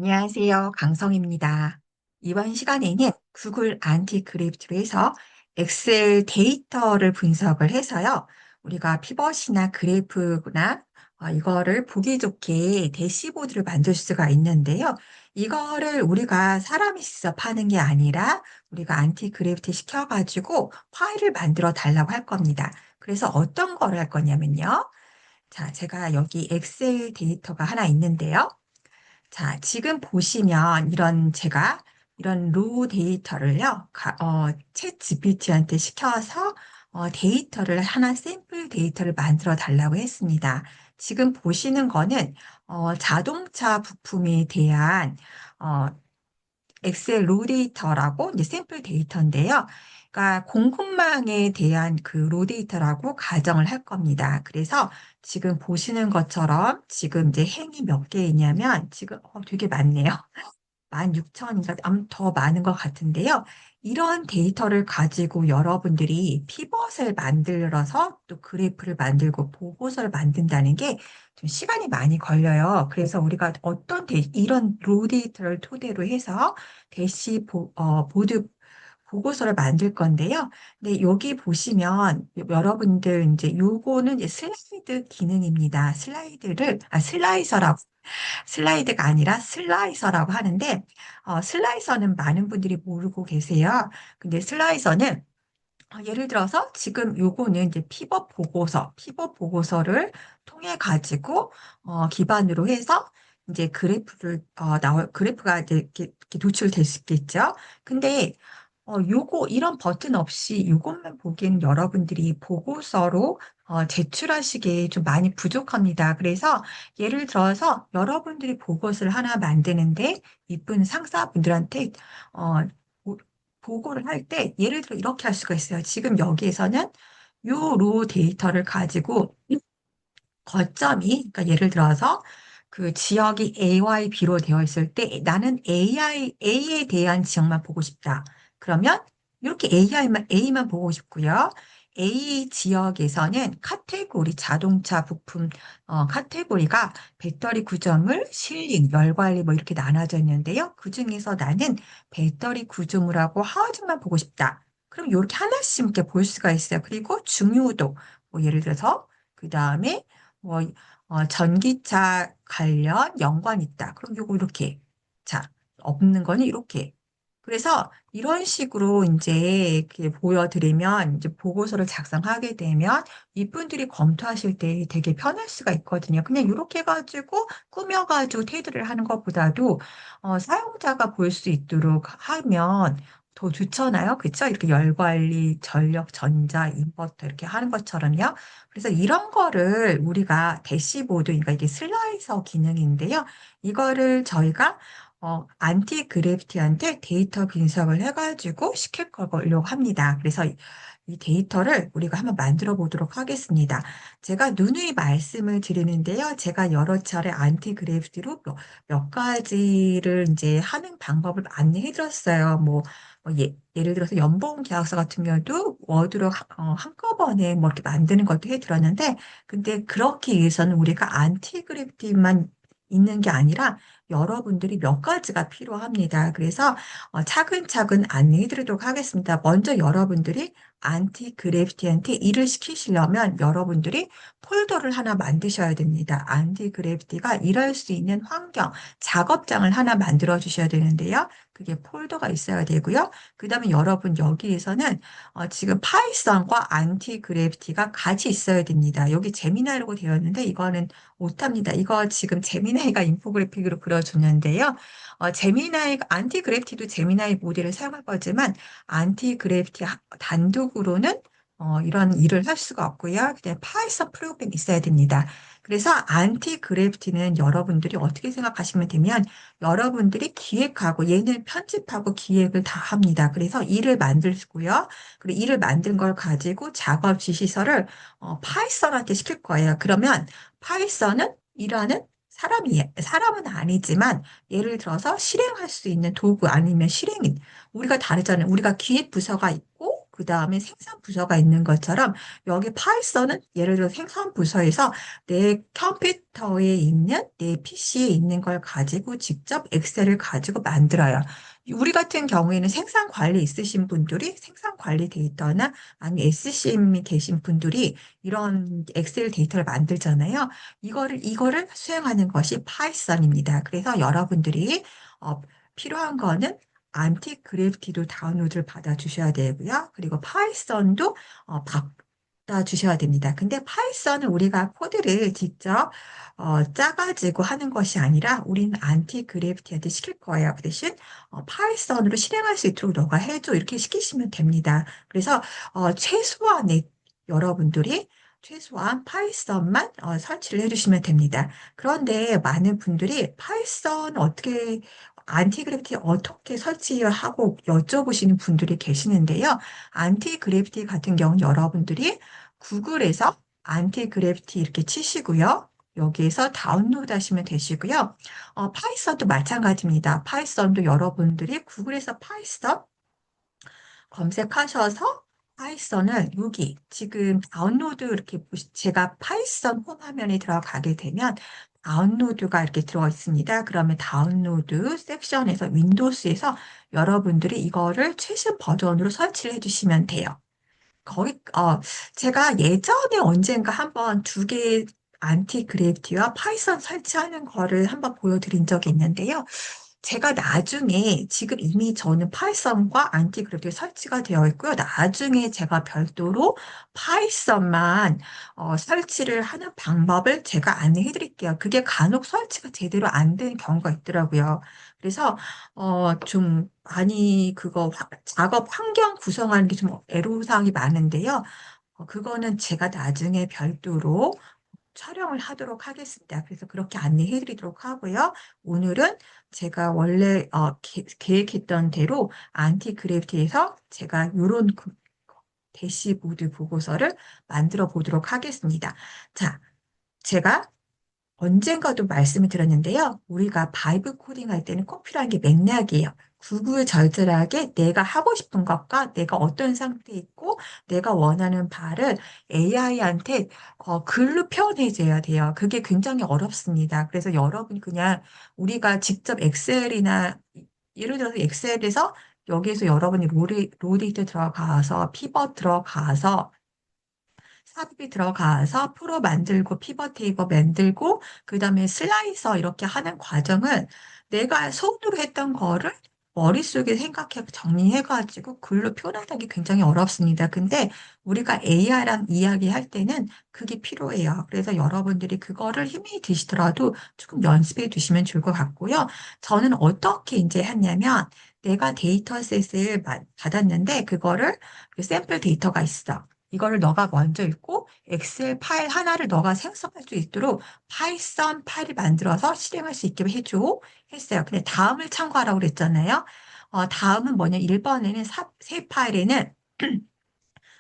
안녕하세요. 강성입니다. 이번 시간에는 구글 안티크립트로 해서 엑셀 데이터를 분석을 해서요. 우리가 피벗이나 그래프나 이거를 보기 좋게 대시보드를 만들 수가 있는데요. 이거를 우리가 사람이 직접 하는 게 아니라 우리가 안티크립트 시켜가지고 파일을 만들어 달라고 할 겁니다. 그래서 어떤 거를 할 거냐면요. 자, 제가 여기 엑셀 데이터가 하나 있는데요. 자, 지금 보시면 제가 이런 로 데이터를요, 챗 GPT한테 시켜서 데이터를 하나 샘플 데이터를 만들어 달라고 했습니다. 지금 보시는 거는 자동차 부품에 대한 어, 엑셀 로 데이터라고 이제 샘플 데이터인데요. 그러니까 공급망에 대한 그 로 데이터라고 가정을 할 겁니다. 그래서 지금 보시는 것처럼 지금 이제 행이 몇 개이냐면 지금 되게 많네요. 16,000인가 더 많은 것 같은데요. 이런 데이터를 가지고 여러분들이 피벗을 만들어서 또 그래프를 만들고 보고서를 만든다는 게 좀 시간이 많이 걸려요. 그래서 우리가 이런 로 데이터를 토대로 해서 보드 보고서를 만들 건데요. 근데 여기 보시면 여러분들 이제 요거는 이제 슬라이드 기능입니다. 슬라이드가 아니라 슬라이서라고 하는데, 슬라이서는 많은 분들이 모르고 계세요. 근데 슬라이서는 예를 들어서 지금 요거는 이제 피벗 보고서를 통해 가지고 기반으로 해서 이제 그래프가 이제 이렇게 노출될 수 있겠죠. 근데 이런 버튼 없이 요것만 보기에는 여러분들이 보고서로 제출하시기에 좀 많이 부족합니다. 그래서 예를 들어서 여러분들이 보고서를 하나 만드는데 이쁜 상사분들한테 어, 보- 보고를 할 때 예를 들어 이렇게 할 수가 있어요. 지금 여기에서는 요 로 데이터를 가지고 그러니까 예를 들어서 그 지역이 A와 B로 되어 있을 때 나는 A에 대한 지역만 보고 싶다. 그러면 이렇게 A만 보고 싶고요. A 지역에서는 자동차 부품, 카테고리가 배터리 구조물, 실링, 열 관리 뭐 이렇게 나눠져 있는데요. 그 중에서 나는 배터리 구조물하고 하우징만 보고 싶다. 그럼 이렇게 하나씩 이렇게 볼 수가 있어요. 그리고 중요도, 뭐 예를 들어서 그 다음에 뭐, 전기차 관련 연관 있다. 그럼 요거 이렇게. 자, 없는 거는 이렇게. 그래서 이런 식으로 이제 이렇게 보여드리면 이제 보고서를 작성하게 되면 이분들이 검토하실 때 되게 편할 수가 있거든요. 그냥 이렇게 해가지고 꾸며가지고 테이블을 하는 것보다도 사용자가 볼 수 있도록 하면 더 좋잖아요. 그쵸? 이렇게 열 관리, 전력, 전자, 인버터 이렇게 하는 것처럼요. 그래서 이런 거를 우리가 대시보드, 그러니까 이게 슬라이서 기능인데요. 이거를 저희가 안티 그래프티한테 데이터 분석을 해가지고 시킬 거려고 합니다. 그래서 이 데이터를 우리가 한번 만들어 보도록 하겠습니다. 제가 누누이 말씀을 드리는데요. 제가 여러 차례 안티 그래프티로 몇 가지를 이제 하는 방법을 안내해 드렸어요. 예를 들어서 연봉 계약서 같은 경우도 워드로 한꺼번에 뭐 이렇게 만드는 것도 해 드렸는데, 근데 그렇기 위해서는 우리가 안티 그래프티만 있는 게 아니라 여러분들이 몇 가지가 필요합니다. 그래서 차근차근 안내해 드리도록 하겠습니다. 먼저 여러분들이 안티 그래프티한테 일을 시키시려면 여러분들이 폴더를 하나 만드셔야 됩니다. 안티 그래프티가 일할 수 있는 환경, 작업장을 하나 만들어 주셔야 되는데요. 그게 폴더가 있어야 되고요. 그 다음에 여러분 여기에서는 지금 파이썬과 안티 그래프티가 같이 있어야 됩니다. 여기 제미나이라고 되어 있는데 이거는 못합니다. 이거 지금 제미나이가 인포그래픽으로 그려줬는데요. 안티 그래프티도 제미나이 모델을 사용할 거지만 안티 그래프티 단독으로는 이런 일을 할 수가 없고요. 그냥 파이썬 프로그램이 있어야 됩니다. 그래서 안티 그래프티는 여러분들이 어떻게 생각하시면 되면 여러분들이 기획하고 얘는 편집하고 기획을 다 합니다. 그래서 일을 만들고요. 그리고 일을 만든 걸 가지고 작업 지시서를 파이썬한테 시킬 거예요. 그러면 파이썬은 일하는 사람은 아니지만 예를 들어서 실행할 수 있는 도구 아니면 실행인 우리가 다르잖아요. 우리가 기획 부서가 있고 그 다음에 생산 부서가 있는 것처럼 여기 파이썬은 예를 들어 생산 부서에서 내 컴퓨터에 있는 내 PC에 있는 걸 가지고 직접 엑셀을 가지고 만들어요. 우리 같은 경우에는 생산 관리 있으신 분들이 생산 관리 데이터나 아니면 SCM이 계신 분들이 이런 엑셀 데이터를 만들잖아요. 이거를 수행하는 것이 파이썬입니다. 그래서 여러분들이 어, 필요한 거는 안티 그래피티도 다운로드를 받아 주셔야 되고요. 그리고 파이썬도 받아 주셔야 됩니다. 근데 파이썬은 우리가 코드를 직접 짜가지고 하는 것이 아니라 우리는 안티 그래피티한테 시킬 거예요. 그 대신 파이썬으로 실행할 수 있도록 너가 해줘 이렇게 시키시면 됩니다. 그래서 최소한의 여러분들이 최소한 파이썬만 설치를 해주시면 됩니다. 그런데 많은 분들이 파이썬 어떻게 안티그래피티 어떻게 설치하고 여쭤보시는 분들이 계시는데요. 안티그래피티 같은 경우는 여러분들이 구글에서 안티그래피티 이렇게 치시고요. 여기에서 다운로드 하시면 되시고요. 파이썬도 마찬가지입니다. 파이썬도 여러분들이 구글에서 파이썬 검색하셔서 파이썬을 여기 지금 다운로드 이렇게 제가 파이썬 홈 화면에 들어가게 되면 다운로드가 이렇게 들어 있습니다. 그러면 다운로드 섹션에서 윈도우스에서 여러분들이 이거를 최신 버전으로 설치를 해주시면 돼요. 거의 제가 예전에 언젠가 한번 두 개의 안티그래프티와 파이썬 설치하는 거를 한번 보여드린 적이 있는데요. 제가 나중에 지금 이미 저는 파이썬과 안티그래프티 설치가 되어 있고요. 나중에 제가 별도로 파이썬만 설치를 하는 방법을 제가 안내해 드릴게요. 그게 간혹 설치가 제대로 안 되는 경우가 있더라고요. 그래서 좀 많이 작업 환경 구성하는 게 좀 애로사항이 많은데요. 그거는 제가 나중에 별도로 촬영을 하도록 하겠습니다. 그래서 그렇게 안내해 드리도록 하고요. 오늘은 제가 원래 계획했던 대로 안티그래프티에서 제가 이런 대시보드 보고서를 만들어 보도록 하겠습니다. 자, 제가 언젠가도 말씀을 드렸는데요. 우리가 바이브 코딩 할 때는 꼭 필요한 게 맥락이에요. 구구절절하게 내가 하고 싶은 것과 내가 어떤 상태에 있고 내가 원하는 바를 AI한테 글로 표현해줘야 돼요. 그게 굉장히 어렵습니다. 그래서 여러분 그냥 우리가 직접 엑셀이나 예를 들어서 엑셀에서 여기에서 여러분이 로데이터 들어가서 피벗 들어가서 삽입이 들어가서 프로 만들고 피벗 테이블 만들고 그다음에 슬라이서 이렇게 하는 과정은 내가 손으로 했던 거를 머릿속에 생각해 정리해가지고 글로 표현하는 게 굉장히 어렵습니다. 근데 우리가 AI랑 이야기할 때는 그게 필요해요. 그래서 여러분들이 그거를 힘이 드시더라도 조금 연습해 두시면 좋을 것 같고요. 저는 어떻게 이제 했냐면 내가 데이터셋을 받았는데 그거를 그 샘플 데이터가 있어. 이거를 너가 먼저 읽고 엑셀 파일 하나를 너가 생성할 수 있도록 파이썬 파일을 만들어서 실행할 수 있게 해줘 했어요. 근데 다음을 참고하라고 그랬잖아요. 다음은 뭐냐? 1번에는 새 파일에는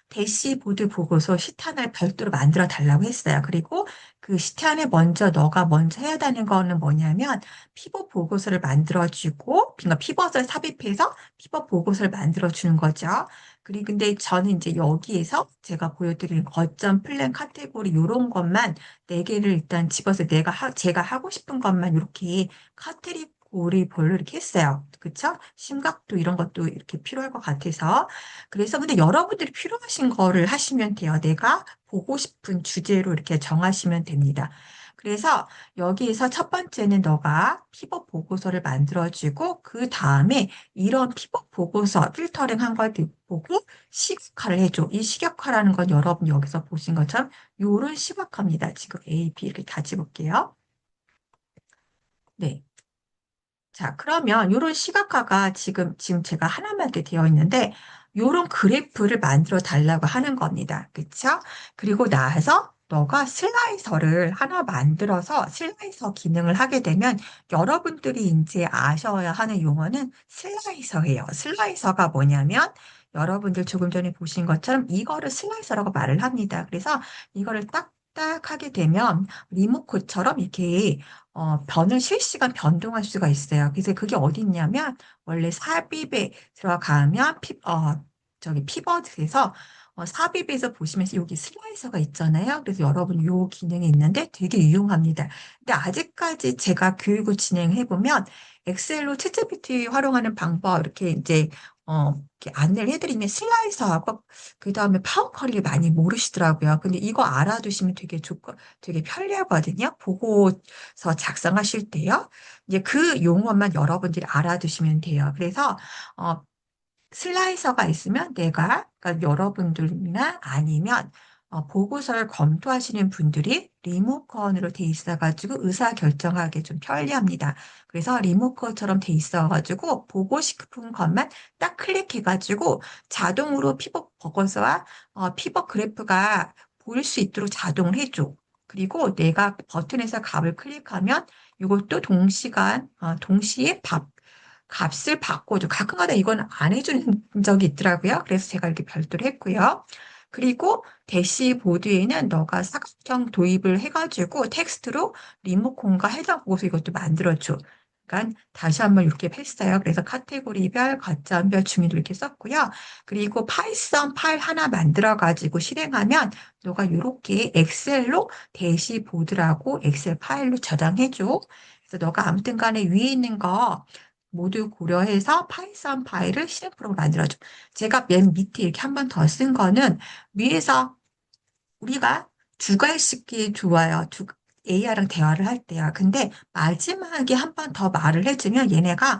대시보드 보고서 시탄을 별도로 만들어 달라고 했어요. 그리고 그 시탄에 너가 먼저 해야 되는 거는 뭐냐면 피벗 보고서를 만들어주고, 그러니까 피벗을 삽입해서 피벗 보고서를 만들어주는 거죠. 그리고 근데 저는 이제 여기에서 제가 보여드린 거점 플랜 카테고리 이런 것만 네 개를 일단 집어서 제가 하고 싶은 것만 이렇게 카테고리별로 이렇게 했어요. 그쵸? 심각도 이런 것도 이렇게 필요할 것 같아서. 그래서 근데 여러분들이 필요하신 거를 하시면 돼요. 내가 보고 싶은 주제로 이렇게 정하시면 됩니다. 그래서 여기에서 첫 번째는 너가 피벗 보고서를 만들어주고 그 다음에 이런 피벗 보고서 필터링 한 걸 보고 시각화를 해줘. 이 시각화라는 건 여러분 여기서 보신 것처럼 이런 시각화입니다. 지금 A, B 이렇게 다 집을게요. 네. 자, 그러면 이런 시각화가 지금 제가 하나만 이렇게 되어 있는데, 이런 그래프를 만들어 달라고 하는 겁니다. 그쵸? 그리고 나서 너가 슬라이서를 하나 만들어서 슬라이서 기능을 하게 되면 여러분들이 이제 아셔야 하는 용어는 슬라이서예요. 슬라이서가 뭐냐면 여러분들 조금 전에 보신 것처럼 이거를 슬라이서라고 말을 합니다. 그래서 이거를 딱딱 하게 되면 리모컨처럼 이렇게 변을 실시간 변동할 수가 있어요. 그래서 그게 어디 있냐면 원래 삽입에 들어가면 저기 피벗에서 삽입에서 보시면서 여기 슬라이서가 있잖아요. 그래서 여러분 요 기능이 있는데 되게 유용합니다. 근데 아직까지 제가 교육을 진행해보면 엑셀로 챗GPT 활용하는 방법 이렇게 이제 이렇게 안내를 해드리면 슬라이서하고 그 다음에 파워 쿼리를 많이 모르시더라고요. 근데 이거 알아두시면 되게 좋고 되게 편리하거든요. 보고서 작성하실 때요. 이제 그 용어만 여러분들이 알아두시면 돼요. 그래서 어, 슬라이서가 있으면 그러니까 여러분들이나 아니면 보고서를 검토하시는 분들이 리모컨으로 돼 있어가지고 의사결정하기 좀 편리합니다. 그래서 리모컨처럼 돼 있어가지고 보고 싶은 것만 딱 클릭해가지고 자동으로 피벗 보고서와 피벗 그래프가 보일 수 있도록 자동을 해줘. 그리고 내가 버튼에서 값을 클릭하면 이것도 동시에 값을 바꿔줘. 가끔가다 이건 안 해주는 적이 있더라고요. 그래서 제가 이렇게 별도로 했고요. 그리고 대시보드에는 너가 사각형 도입을 해가지고 텍스트로 리모컨과 해당 보고서 이것도 만들어줘. 그러니까 다시 한번 이렇게 했어요. 그래서 카테고리별, 거점별, 중위도 이렇게 썼고요. 그리고 파이썬 파일 하나 만들어가지고 실행하면 너가 이렇게 엑셀로 대시보드라고 엑셀 파일로 저장해줘. 그래서 너가 아무튼 간에 위에 있는 거 모두 고려해서 파이썬 파일을 실행 프로그램 만들어줘. 제가 맨 밑에 이렇게 한 번 더 쓴 거는 위에서 우리가 두 가지씩 좋아요. AI랑 대화를 할 때야. 근데 마지막에 한 번 더 말을 해주면 얘네가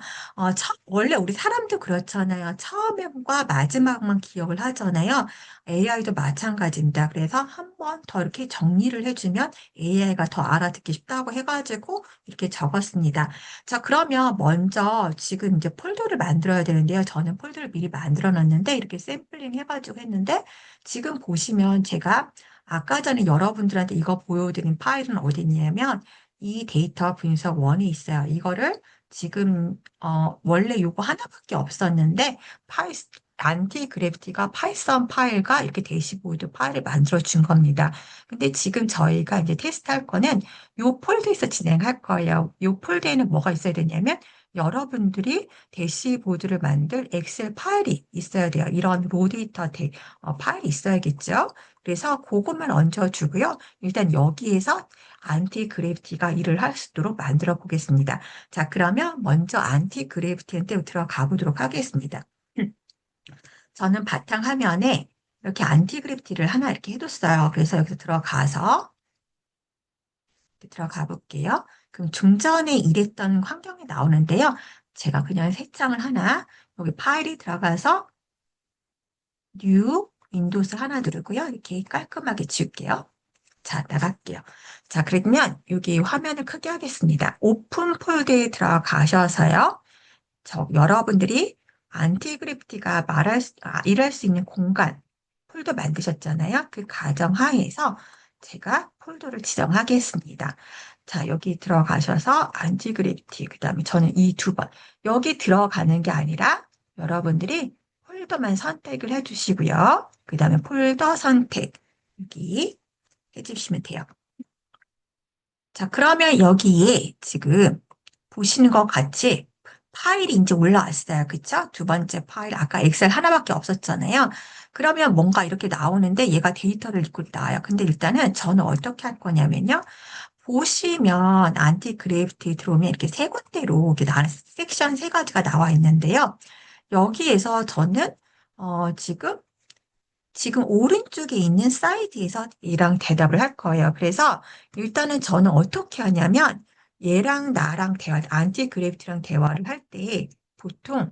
원래 우리 사람도 그렇잖아요. 처음과 마지막만 기억을 하잖아요. AI도 마찬가지입니다. 그래서 한 번 더 이렇게 정리를 해주면 AI가 더 알아듣기 쉽다고 해가지고 이렇게 적었습니다. 자, 그러면 먼저 지금 이제 폴더를 만들어야 되는데요. 저는 폴더를 미리 만들어 놨는데 이렇게 샘플링 해가지고 했는데 지금 보시면 제가 아까 전에 여러분들한테 이거 보여드린 파일은 어디 있냐면 이 데이터 분석 원이 있어요. 이거를 지금 원래 이거 하나밖에 없었는데 파이 안티 그래피티가 파이썬 파일과 이렇게 대시보드 파일을 만들어 준 겁니다. 근데 지금 저희가 이제 테스트할 거는 이 폴더에서 진행할 거예요. 이 폴더에는 뭐가 있어야 되냐면 여러분들이 대시보드를 만들 엑셀 파일이 있어야 돼요. 이런 로 데이터 파일이 있어야겠죠. 그래서 그것만 얹어주고요. 일단 여기에서 안티 그래비티가 일을 할 수 있도록 만들어 보겠습니다. 자, 그러면 먼저 안티 그래비티한테 들어가 보도록 하겠습니다. 저는 바탕화면에 이렇게 안티 그래비티를 하나 이렇게 해뒀어요. 그래서 여기서 들어가 볼게요. 그럼 좀 전에 일했던 환경이 나오는데요. 제가 그냥 새 장을 하나 여기 파일이 들어가서 뉴 윈도우스 하나 누르고요. 이렇게 깔끔하게 지울게요. 자, 나갈게요. 자, 그러면 여기 화면을 크게 하겠습니다. 오픈 폴더에 들어가셔서요. 여러분들이 안티그래피티가 일할 수 있는 공간 폴더 만드셨잖아요. 그 가정 하에서 제가 폴더를 지정하겠습니다. 자, 여기 들어가셔서 안티그래피티, 그 다음에 저는 이 두 번. 여기 들어가는 게 아니라 여러분들이 폴더만 선택을 해주시고요. 그 다음에 폴더 선택. 여기 해주시면 돼요. 자, 그러면 여기에 지금 보시는 것 같이 파일이 이제 올라왔어요. 그쵸? 두 번째 파일, 아까 엑셀 하나밖에 없었잖아요. 그러면 뭔가 이렇게 나오는데 얘가 데이터를 읽고 나와요. 근데 일단은 저는 어떻게 할 거냐면요. 보시면 안티 그래프티 들어오면 이렇게 세 군데로 이렇게 섹션 세 가지가 나와 있는데요. 여기에서 저는 지금 오른쪽에 있는 사이트에서 얘랑 대답을 할 거예요. 그래서 일단은 저는 어떻게 하냐면 얘랑 나랑 안티 그래비티랑 대화를 할 때 보통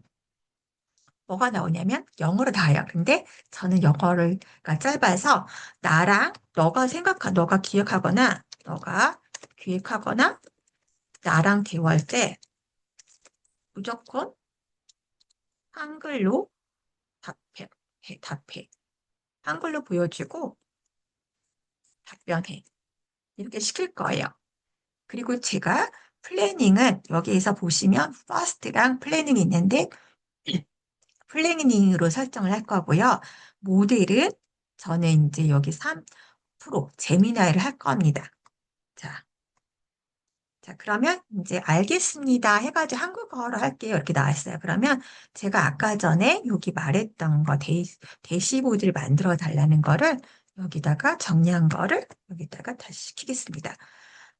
뭐가 나오냐면 영어로 나와요. 근데 저는 영어가 짧아서 너가 기획하거나 나랑 대화할 때 무조건 한글로 답해. 답해. 한글로 보여주고 답변해. 이렇게 시킬 거예요. 그리고 제가 플래닝은 여기에서 보시면 퍼스트랑 플래닝이 있는데 플래닝으로 설정을 할 거고요. 모델은 저는 이제 여기 3% 제미나이를 할 겁니다. 자, 자, 그러면 이제 알겠습니다 해가지고 한국어로 할게요. 이렇게 나왔어요. 그러면 제가 아까 전에 여기 말했던 거, 대시보드를 만들어 달라는 거를 여기다가 정리한 거를 여기다가 다시 시키겠습니다.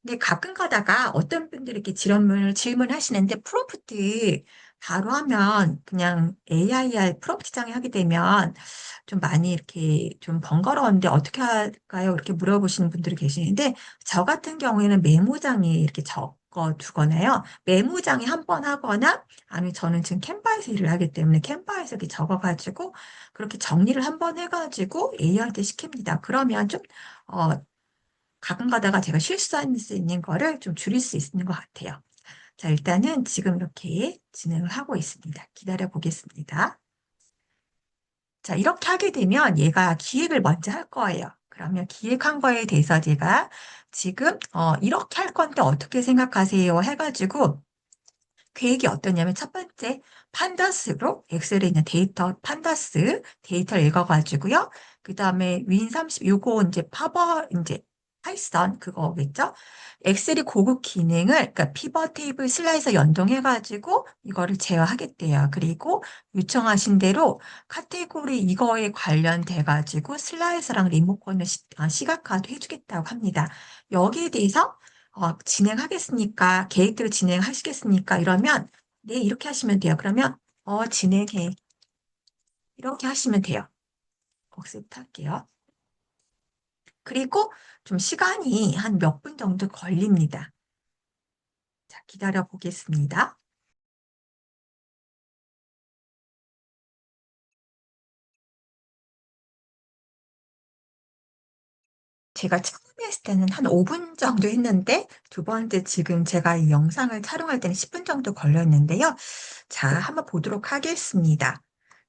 근데 가끔 가다가 어떤 분들이 이렇게 질문하시는데 프롬프트 바로 하면 그냥 AIR 프롬프트장에 하게 되면 좀 많이 이렇게 좀 번거로운데 어떻게 할까요? 이렇게 물어보시는 분들이 계시는데 저 같은 경우에는 메모장에 이렇게 적어 두거나요. 메모장에 한 번 하거나 아니면 저는 지금 캔바에서 일을 하기 때문에 캔바에서 이렇게 적어가지고 그렇게 정리를 한 번 해가지고 AI한테 시킵니다. 그러면 좀 어, 가끔 가다가 제가 실수할 수 있는 거를 좀 줄일 수 있는 것 같아요. 자, 일단은 지금 이렇게 진행을 하고 있습니다. 기다려 보겠습니다. 자, 이렇게 하게 되면 얘가 기획을 먼저 할 거예요. 그러면 기획한 거에 대해서 제가 지금 이렇게 할 건데 어떻게 생각하세요? 해가지고 계획이 어떠냐면 첫 번째 판다스로 엑셀에 있는 데이터 판다스 데이터를 읽어가지고요. 그 다음에 윈30 요거 이제 이제 파이썬 그거겠죠? 엑셀이 고급 기능을 그러니까 피벗 테이블 슬라이서 연동해가지고 이거를 제어하겠대요. 그리고 요청하신 대로 카테고리 이거에 관련돼가지고 슬라이서랑 리모컨을 시각화도 해주겠다고 합니다. 여기에 대해서 진행하겠습니까? 계획대로 진행하시겠습니까? 이러면, 네, 이렇게 하시면 돼요. 그러면, 진행해. 이렇게 하시면 돼요. 억셉트 할게요. 그리고 좀 시간이 한 몇 분 정도 걸립니다. 자, 기다려 보겠습니다. 제가 처음 했을 때는 한 5분 정도 했는데, 두 번째 지금 제가 이 영상을 촬영할 때는 10분 정도 걸렸는데요. 자, 한번 보도록 하겠습니다.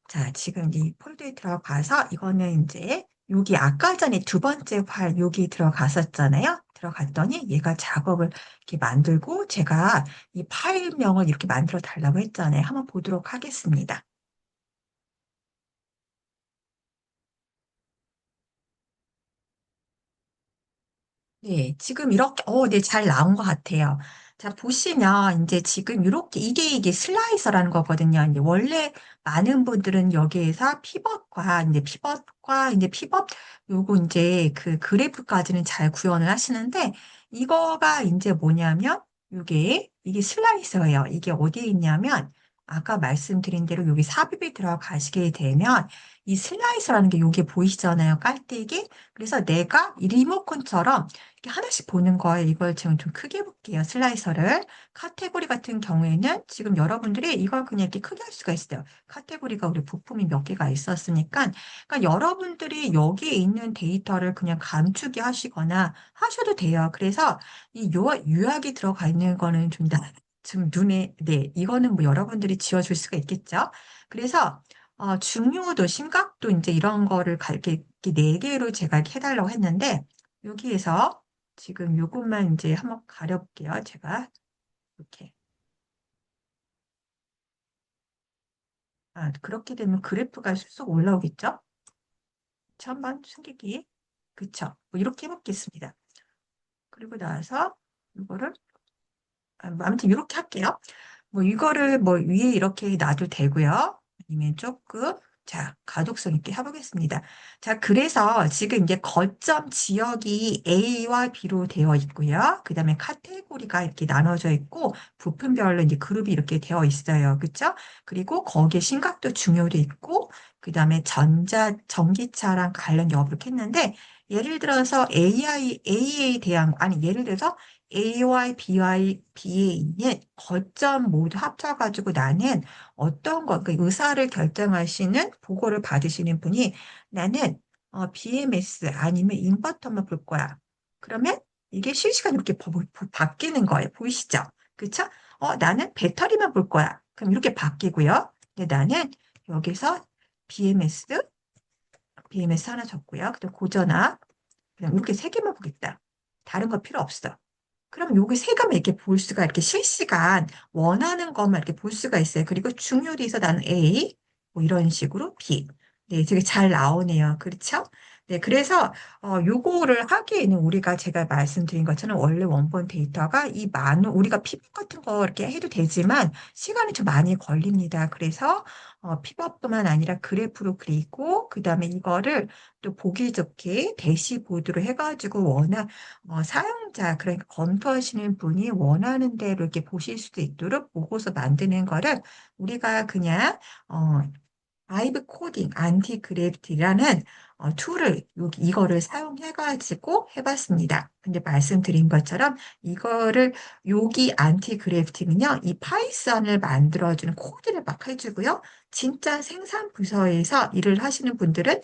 자, 지금 이 폴더에 들어가서 이거는 이제 여기 아까 전에 두 번째 파일 여기 들어갔었잖아요. 들어갔더니 얘가 작업을 이렇게 만들고 제가 이 파일명을 이렇게 만들어 달라고 했잖아요. 한번 보도록 하겠습니다. 네, 지금 이렇게, 네, 잘 나온 것 같아요. 자, 보시면, 이제 지금 이렇게, 이게 슬라이서라는 거거든요. 이제 원래 많은 분들은 여기에서 이제 피벗, 요거 이제 그 그래프까지는 잘 구현을 하시는데, 이거가 이제 뭐냐면, 이게 슬라이서예요. 이게 어디에 있냐면, 아까 말씀드린 대로 여기 삽입이 들어가시게 되면, 이 슬라이서라는 게 여기 보이시잖아요. 깔때기. 그래서 내가 이 리모컨처럼 이렇게 하나씩 보는 거예요. 이걸 지금 좀 크게 볼게요. 슬라이서를. 카테고리 같은 경우에는 지금 여러분들이 이걸 그냥 이렇게 크게 할 수가 있어요. 카테고리가 우리 부품이 몇 개가 있었으니까. 그러니까 여러분들이 여기에 있는 데이터를 그냥 감추기 하시거나 하셔도 돼요. 그래서 이 요약이 들어가 있는 거는 좀 눈에, 네, 이거는 뭐 여러분들이 지어줄 수가 있겠죠. 그래서 중요도, 심각도 이제 이런 거를 이렇게 네 개로 제가 이렇게 해달라고 했는데, 여기에서 지금 요것만 이제 한번 가려볼게요. 제가 이렇게. 그렇게 되면 그래프가 쑥 올라오겠죠? 자, 한번 숨기기. 그쵸? 뭐 이렇게 해보겠습니다. 그리고 나서 이거를, 뭐 아무튼 이렇게 할게요. 뭐 이거를 뭐 위에 이렇게 놔도 되고요. 아니면 조금 자, 가독성 있게 해보겠습니다. 자, 그래서 지금 이제 거점 지역이 A와 B로 되어 있고요. 그 다음에 카테고리가 이렇게 나눠져 있고 부품별로 이제 그룹이 이렇게 되어 있어요. 그렇죠? 그리고 거기에 심각도 중요도 있고 그 다음에 전기차랑 관련 여부를 이렇게 했는데 예를 들어서 A에 대한 아니 예를 들어서 A와 B에 있는 거점 모두 합쳐가지고 나는 어떤 거, 그 의사를 결정하시는 보고를 받으시는 분이 나는 BMS 아니면 인버터만 볼 거야. 그러면 이게 실시간으로 이렇게 바뀌는 거예요. 보이시죠? 그쵸? 나는 배터리만 볼 거야. 그럼 이렇게 바뀌고요. 근데 나는 여기서 BMS, BMS 하나 적고요. 그다음 고전압, 그냥 이렇게 세 개만 보겠다. 다른 거 필요 없어. 그럼 여기 세감을 이렇게 볼 수가 이렇게 실시간 원하는 것만 이렇게 볼 수가 있어요. 그리고 중요도에서 나는 A, 뭐 이런 식으로 B. 네, 되게 잘 나오네요. 그렇죠? 네, 그래서 요거를 하기에는 우리가 제가 말씀드린 것처럼 원래 원본 데이터가 이 많은 우리가 피벗 같은 거 이렇게 해도 되지만 시간이 좀 많이 걸립니다. 그래서 피벗뿐만 아니라 그래프로 그리고 그다음에 이거를 또 보기 좋게 대시보드로 해가지고 사용자 그러니까 검토하시는 분이 원하는 대로 이렇게 보실 수도 있도록 보고서 만드는 거를 우리가 그냥 어, 바이브 코딩 안티 그래비티라는 툴을 이거를 사용해가지고 해봤습니다. 근데 말씀드린 것처럼 이거를 여기 안티 그래비티는요, 이 파이썬을 만들어주는 코드를 막 해주고요. 진짜 생산 부서에서 일을 하시는 분들은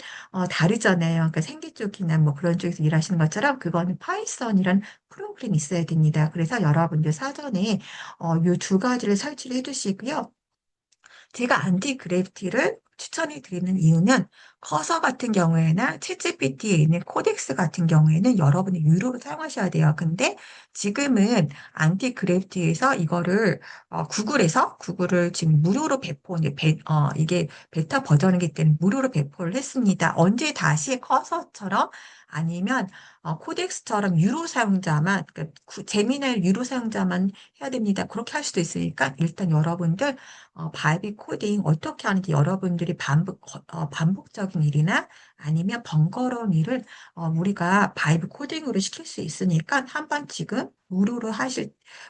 다르잖아요. 그러니까 생계 쪽이나 뭐 그런 쪽에서 일하시는 것처럼 그거는 파이썬이란 프로그램이 있어야 됩니다. 그래서 여러분들 사전에 이 두 가지를 설치를 해두시고요. 제가 안티 그래피티를 추천해 드리는 이유는 커서 같은 경우에나 챗GPT에 있는 코덱스 같은 경우에는 여러분이 유료로 사용하셔야 돼요. 근데 지금은 안티 그래피티에서 이거를 구글을 지금 무료로 이게 베타 버전이기 때문에 무료로 배포를 했습니다. 언제 다시 커서처럼 아니면 코덱스처럼 유료 사용자만 그러니까 제미나일 유료 사용자만 해야 됩니다. 그렇게 할 수도 있으니까 일단 여러분들 바이비 코딩 어떻게 하는지 여러분들이 반복적인 일이나 아니면 번거로운 일을 우리가 바이브 코딩으로 시킬 수 있으니까 한번 지금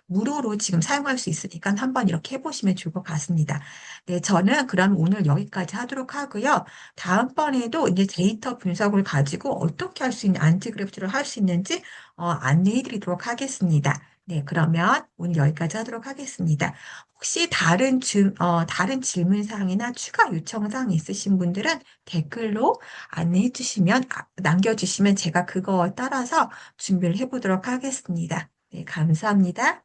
무료로 지금 사용할 수 있으니까 한번 이렇게 해보시면 좋을 것 같습니다. 네, 저는 그럼 오늘 여기까지 하도록 하고요. 다음번에도 이제 데이터 분석을 가지고 어떻게 할 수 있는 안티그래프트를 할 수 있는지 안내해 드리도록 하겠습니다. 네, 그러면 오늘 여기까지 하도록 하겠습니다. 혹시 다른 질문 사항이나 추가 요청 사항이 있으신 분들은 댓글로 남겨주시면 제가 그거 따라서 준비를 해보도록 하겠습니다. 네, 감사합니다.